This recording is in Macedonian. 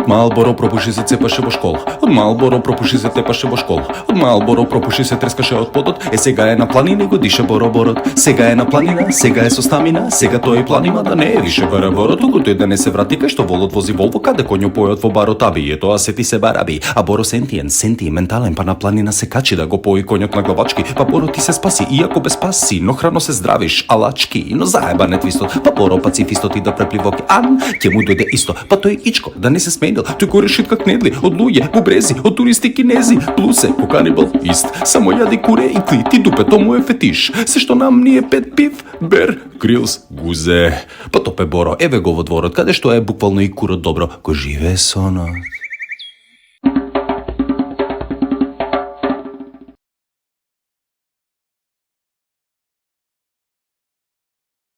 Од Малборо пропуши се цепаше во школа. Од Малборо пропуши се тепаше во школа. Од Малборо пропуши се трескаше од подот. Сега е на планина и го дише бороборот. Сега е на планина, сега е со стамина. Сега тој планима да не е више бороборот. Туку тој да не се врати кај што волот вози волво, каде коњу појот во барот аби. Е тоа сети се бараби. А Боро сентиментален, па на планина се качи да го пои коњот на главачки. Па Боро ти се спаси, иако без паси, но храно се здравиш, алачки, но заебан е твистот. Па Боро пацифистот и да препливок ан, ќе му дојде исто. Па тој ичко да не се сменил, тој го решит как недли, од луѓе, бубрези, од туристи кинези, плюс е ко канибал ист. Само јади куре и клити, дупето му е фетиш. Се што нам ни е пет пив, бер, грилс, гузе. Па топе Боро, еве го во дворот, каде што е буквално и курот добро, го живее сонот.